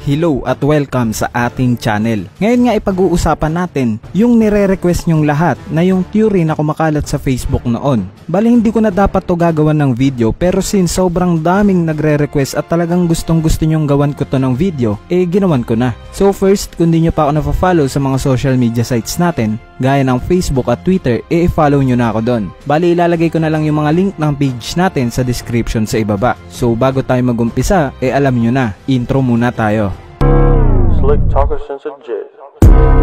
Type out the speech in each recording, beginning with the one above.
Hello at welcome sa ating channel. Ngayon nga ipag-uusapan natin yung nire-request nyong lahat na yung theory na kumakalat sa Facebook noon. Bali hindi ko na dapat to gagawan ng video, pero since sobrang daming nagre-request at talagang gustong gusto nyong gawan ko to ng video, ginawan ko na. So first, kung di nyo pa ako na-follow sa mga social media sites natin, gaya ng Facebook at Twitter, i-follow nyo na ako doon. Bali ilalagay ko na lang yung mga link ng page natin sa description sa ibaba. So bago tayo mag-umpisa, alam nyo na, intro muna tayo. Slick talker since a jet.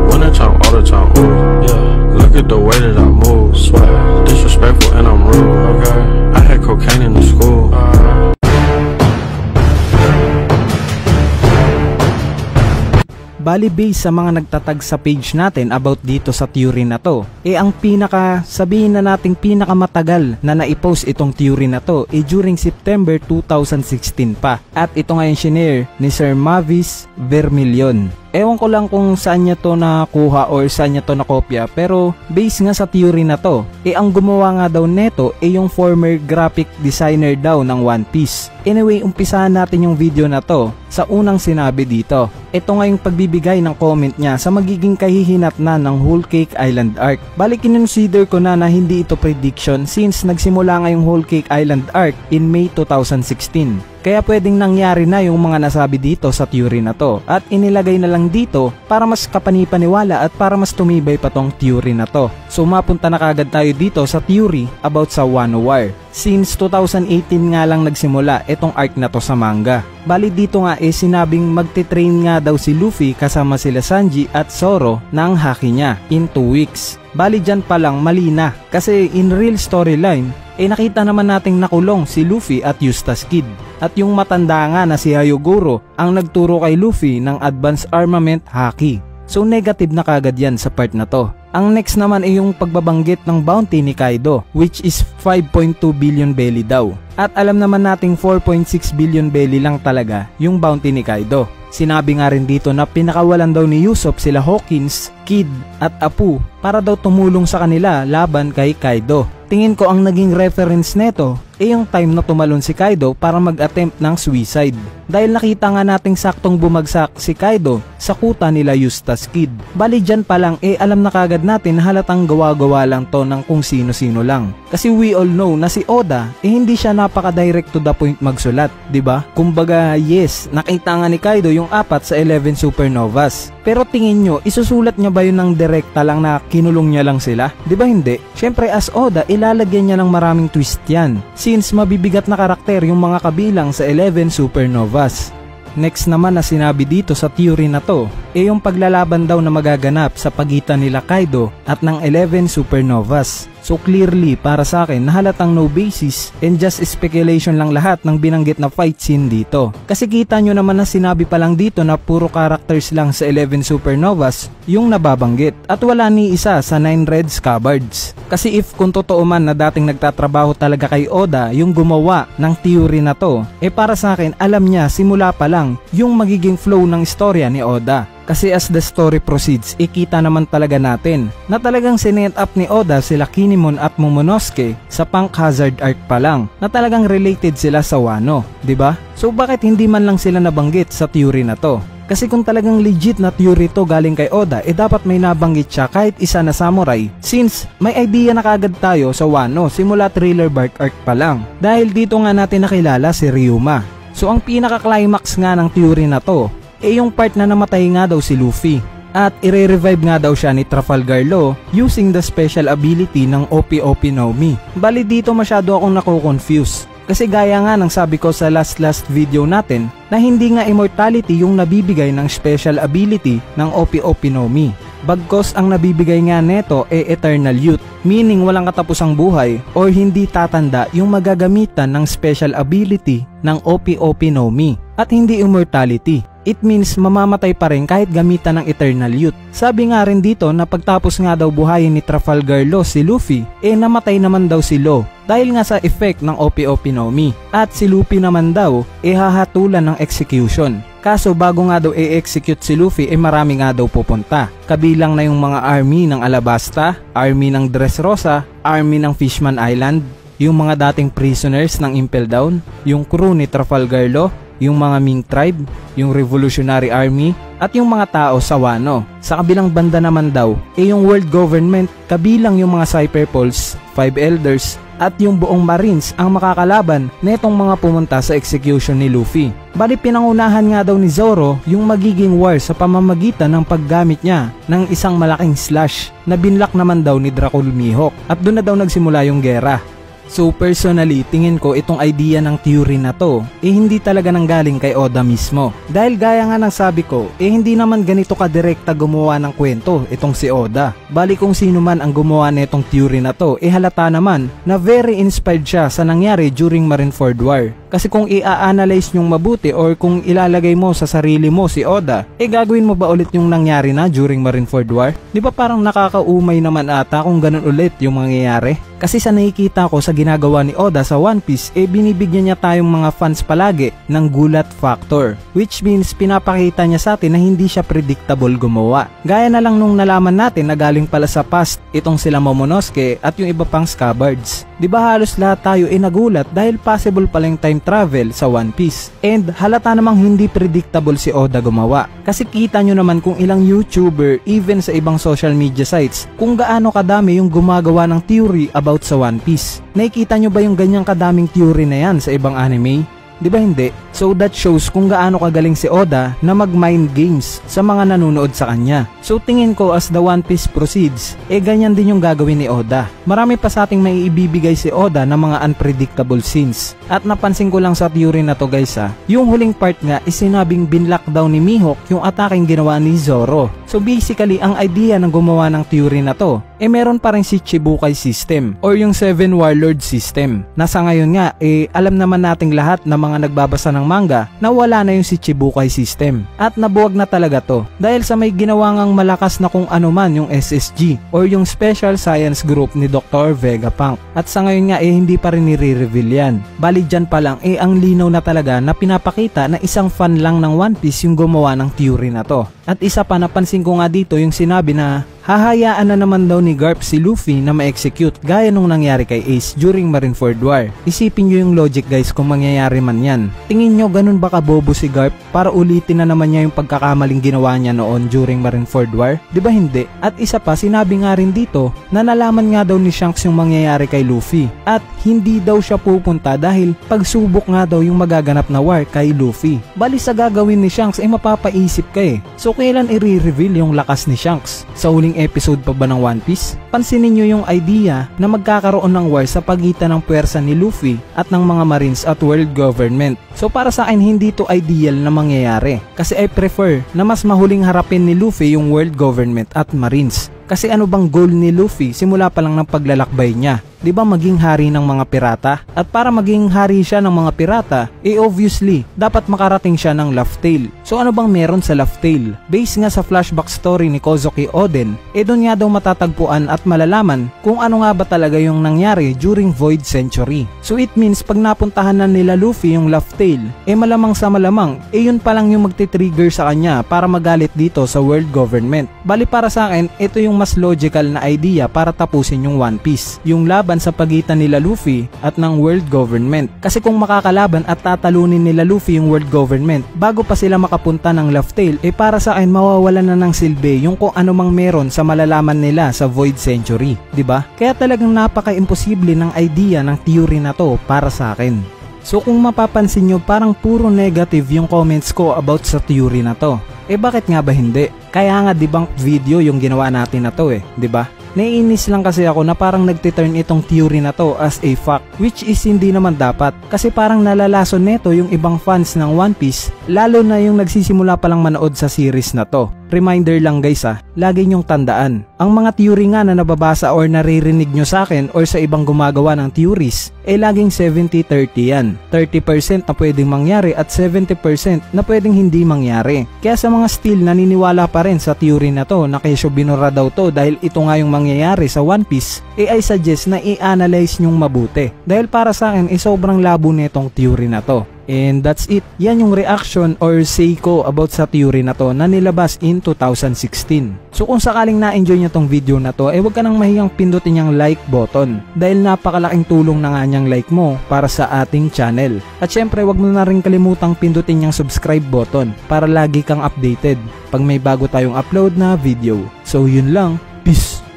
When I talk all the time, ooh, yeah. Look at the way that I move, swag, disrespectful and I'm rude, okay. I had cocaine in the school. Bali base sa mga nagtatag sa page natin about dito sa theory na to, ang sabihin na nating pinakamatagal na naipost itong theory na to during September 2016 pa. At ito ngayon shinare ni Sir Mavis Vermilion. Ewan ko lang kung saan niya to nakuha or saan niya to nakopya, pero base nga sa theory na to, ang gumawa nga daw neto yung former graphic designer daw ng One Piece. Anyway, umpisahan natin yung video na to sa unang sinabi dito. Ito nga yung pagbibigay ng comment niya sa magiging kahihinatnan ng Whole Cake Island arc. Bali kinonsider ko na hindi ito prediction since nagsimula nga yung Whole Cake Island arc in May 2016. Kaya pwedeng nangyari na yung mga nasabi dito sa theory na to at inilagay na lang dito para mas kapanipaniwala at para mas tumibay pa tong theory na to. So mapunta na kagad tayo dito sa theory about sa Wano War. Since 2018 nga lang nagsimula itong arc na to sa manga. Bali dito nga sinabing magte-train nga daw si Luffy kasama sila Sanji at Zoro ng haki niya in 2 weeks. Bali dyan pa lang mali na kasi in real storyline nakita naman nating nakulong si Luffy at Eustace Kid. At yung matanda nga na si Hyogoro ang nagturo kay Luffy ng Advanced Armament Haki. So negative na kagad yan sa part na to. Ang next naman yung pagbabanggit ng bounty ni Kaido, which is 5.2 billion belly daw. At alam naman nating 4.6 billion belly lang talaga yung bounty ni Kaido. Sinabi nga rin dito na pinakawalan daw ni Usopp sila Hawkins, Kid at Apu para daw tumulong sa kanila laban kay Kaido. Tingin ko ang naging reference neto yung time na tumalon si Kaido para mag-attempt ng suicide. Dahil nakita nga nating saktong bumagsak si Kaido sa kuta nila Eustace Kid. Bali dyan pa lang alam na kagad natin halatang gawa-gawa lang to ng kung sino-sino lang. Kasi we all know na si Oda hindi siya napaka-direct to the point magsulat, 'di ba? Kumbaga yes, nakita nga ni Kaido yung 4 sa 11 supernovas. Pero tingin nyo, isusulat niya ba yun ng direkta lang na kinulong niya lang sila? 'Di ba hindi? Syempre as Oda, ilalagyan niya ng maraming twist yan. Since mabibigat na karakter yung mga kabilang sa 11 supernovas. Next naman na sinabi dito sa theory na to, yung paglalaban daw na magaganap sa pagitan nila Kaido at ng 11 supernovas. So clearly para sa akin halatang no basis and just speculation lang lahat ng binanggit na fight scene dito. Kasi kita nyo naman na sinabi pa lang dito na puro characters lang sa 11 supernovas yung nababanggit at wala ni isa sa 9 red scabbards. Kasi if kung totoo man na dating nagtatrabaho talaga kay Oda yung gumawa ng theory na to, para sa akin alam niya simula pa lang yung magiging flow ng istorya ni Oda. Kasi as the story proceeds, ikita naman talaga natin na talagang sinet up ni Oda sila Kinemon at Momonosuke sa Punk Hazard arc pa lang na talagang related sila sa Wano, 'di ba? So bakit hindi man lang sila nabanggit sa theory na to? Kasi kung talagang legit na theory to galing kay Oda, dapat may nabanggit siya kahit isa na samurai since may idea na kagad tayo sa Wano simula Thriller Bark arc pa lang. Dahil dito nga natin nakilala si Ryuma. So ang pinaka-climax nga ng theory na to yung part na namatay nga daw si Luffy at i-revive nga daw siya ni Trafalgar Law using the special ability ng Opi-Opi no Mi. Bali dito masyado akong nako-confuse kasi gaya nga ng sabi ko sa last video natin na hindi nga immortality yung nabibigay ng special ability ng Opi-Opi no Mi. Bagkos ang nabibigay nga neto eternal youth, meaning walang katapusang buhay or hindi tatanda yung magagamitan ng special ability ng Opi-Opi no Mi at hindi immortality. It means mamamatay pa rin kahit gamitan ng eternal youth. Sabi nga rin dito na pagtapos nga daw buhayin ni Trafalgar Law si Luffy, namatay naman daw si Law dahil nga sa effect ng Opi-Opi no Mi. At si Luffy naman daw hahatulan ng execution. Kaso bago nga daw i-execute si Luffy marami nga daw pupunta. Kabilang na yung mga army ng Alabasta, army ng Dressrosa, army ng Fishman Island, yung mga dating prisoners ng Impel Down, yung crew ni Trafalgar Law, yung mga Ming tribe, yung Revolutionary Army, at yung mga tao sa Wano. Sa kabilang banda naman daw, yung world government, kabilang yung mga Cyberpolls, 5 elders, at yung buong Marines ang makakalaban netong mga pumunta sa execution ni Luffy. Bali pinangunahan nga daw ni Zoro yung magiging war sa pamamagitan ng paggamit niya ng isang malaking slash na binlock naman daw ni Dracul Mihawk, at doon na daw nagsimula yung gera. So personally, tingin ko itong idea ng theory na to hindi talaga nanggaling kay Oda mismo. Dahil gaya nga ng sabi ko, hindi naman ganito kadirekta gumawa ng kwento itong si Oda. Bali kung sino man ang gumawa nitong theory na to, halata naman na very inspired siya sa nangyari during Marineford War. Kasi kung i-analyze nyong mabuti or kung ilalagay mo sa sarili mo si Oda, gagawin mo ba ulit yung nangyari na during Marineford War? Di ba parang nakakaumay naman ata kung ganun ulit yung mangyayari? Kasi sa nakikita ko sa ginagawa ni Oda sa One Piece, binibigyan niya tayong mga fans palagi ng gulat factor. Which means pinapakita niya sa atin na hindi siya predictable gumawa. Gaya na lang nung nalaman natin na galing pala sa past itong sila Momonosuke at yung iba pang Scabbards. Diba halos lahat tayo nagulat dahil possible pala yung time travel sa One Piece. And halata namang hindi predictable si Oda gumawa. Kasi kita nyo naman kung ilang YouTuber, even sa ibang social media sites, kung gaano kadami yung gumagawa ng theory about sa One Piece. Nakikita nyo ba yung ganyang kadaming theory na yan sa ibang anime? Diba hindi? So that shows kung gaano kagaling si Oda na mag-mind games sa mga nanonood sa kanya. So tingin ko as the One Piece proceeds, ganyan din yung gagawin ni Oda. Marami pa sa ating may ibibigay si Oda ng mga unpredictable scenes. At napansin ko lang sa theory na to guys yung huling part nga sinabing binlock daw ni Mihawk yung ataking ginawa ni Zoro. So basically ang idea ng gumawa ng theory na to, meron pa rin si Chibukai system or yung 7 warlord system. Nasa ngayon nga alam naman nating lahat na mga nagbabasa ng manga na wala na yung si Chibukai system at nabuwag na talaga to dahil sa may ginawa ngang malakas na kung ano man yung SSG or yung Special Science Group ni Dr. Vegapunk. At sa ngayon nga hindi pa rin nire-reveal yan. Bali dyan pa lang ang linaw na talaga na pinapakita na isang fan lang ng One Piece yung gumawa ng theory na to. At isa pa napansin ko nga dito yung sinabi na hahayaan na naman daw ni Garp si Luffy na ma-execute gaya nung nangyari kay Ace during Marineford War. Isipin nyo yung logic guys kung mangyayari man yan. Tingin nyo ganun ba kabobo si Garp para ulitin na naman niya yung pagkakamaling ginawa niya noon during Marineford War? Diba hindi? At isa pa sinabi nga rin dito na nalaman nga daw ni Shanks yung mangyayari kay Luffy at hindi daw siya pupunta dahil pagsubok nga daw yung magaganap na war kay Luffy. Bali sa gagawin ni Shanks mapapaisip ka So kailan i-reveal yung lakas ni Shanks? Sa huling episode pa ba ng One Piece? Pansinin nyo yung idea na magkakaroon ng war sa pagitan ng puwersa ni Luffy at ng mga Marines at world government. So para sa akin hindi to ideal na mangyayari kasi I prefer na mas mahuling harapin ni Luffy yung world government at Marines. Kasi ano bang goal ni Luffy simula pa lang ng paglalakbay niya? Diba maging hari ng mga pirata? At para maging hari siya ng mga pirata, obviously, dapat makarating siya ng Laugh Tale. So ano bang meron sa Laugh Tale? Based nga sa flashback story ni Kozuki Oden, doon nga daw matatagpuan at malalaman kung ano nga ba talaga yung nangyari during Void Century. So it means pag napuntahan na nila Luffy yung Laugh Tale, malamang sa malamang, yun pa lang yung magti-trigger sa kanya para magalit dito sa world government. Bali para sa akin, ito yung mas logical na idea para tapusin yung One Piece. Yung laban sa pagitan nila Luffy at ng world government. Kasi kung makakalaban at tatalunin nila Luffy yung world government bago pa sila makapunta ng Laugh Tale, para sa akin mawawalan na ng silbi yung kung ano mang meron sa malalaman nila sa Void Century. Diba? Kaya talagang napaka-imposible ng idea ng theory na to para sa akin. So kung mapapansin nyo parang puro negative yung comments ko about sa theory na to. Bakit nga ba hindi? Kaya nga debunk video yung ginawa natin na to diba? Naiinis lang kasi ako na parang nagtiturn itong theory na to as a fact, which is hindi naman dapat kasi parang nalalason neto yung ibang fans ng One Piece lalo na yung nagsisimula palang manood sa series na to. Reminder lang guys lagi nyong tandaan, ang mga theory nga na nababasa or naririnig nyo sa akin or sa ibang gumagawa ng theories laging 70-30 yan. 30% na pwedeng mangyari at 70% na pwedeng hindi mangyari. Kaya sa mga still naniniwala pa rin sa theory na to na kesyo binura daw to dahil ito nga yung mangyayari sa One Piece, I suggest na i-analyze nyong mabuti. Dahil para sa akin, sobrang labo nitong theory na to. And that's it. Yan yung reaction or say ko about sa theory na to na nilabas in 2016. So kung sakaling na-enjoy nyo tong video na to, huwag ka nang mahiyang pindutin yung like button. Dahil napakalaking tulong na nga niyang like mo para sa ating channel. At syempre, huwag mo na rin kalimutang pindutin yung subscribe button para lagi kang updated pag may bago tayong upload na video. So yun lang. Peace!